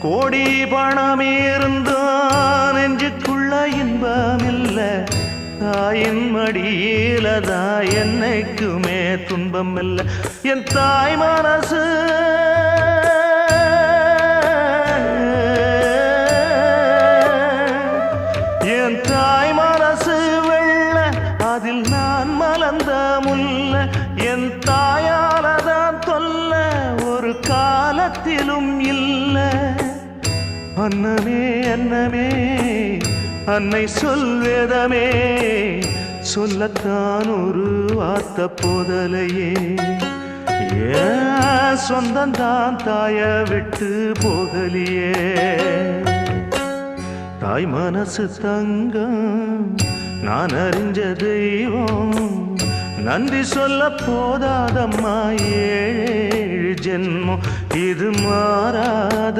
கோடி பணம் இருந்தான் நெஞ்சுக்குள்ள இன்பமில்ல தாயின் மடியிலதான் என்னைக்குமே துன்பம் இல்ல என் தாய் மனசு என் தாய் மனசு வெள்ள அதில் நான் மலர்ந்த முல்ல என் தாயாலதான் தொல்ல ஒரு காலத்திலும் இல்ல அன்னமே அன்னமே அன்னை சொல்வேதமே சொல்லத்தான் ஒரு வார்த்தை போதலையே ஏன் சொந்தந்தான் தாய விட்டு போகலியே தாய் மனசு தங்கம் நான் அறிஞ்ச தெய்வம் நன்றி சொல்ல போதாதம்மா ஏழு ஜென்மம் இது மாறாத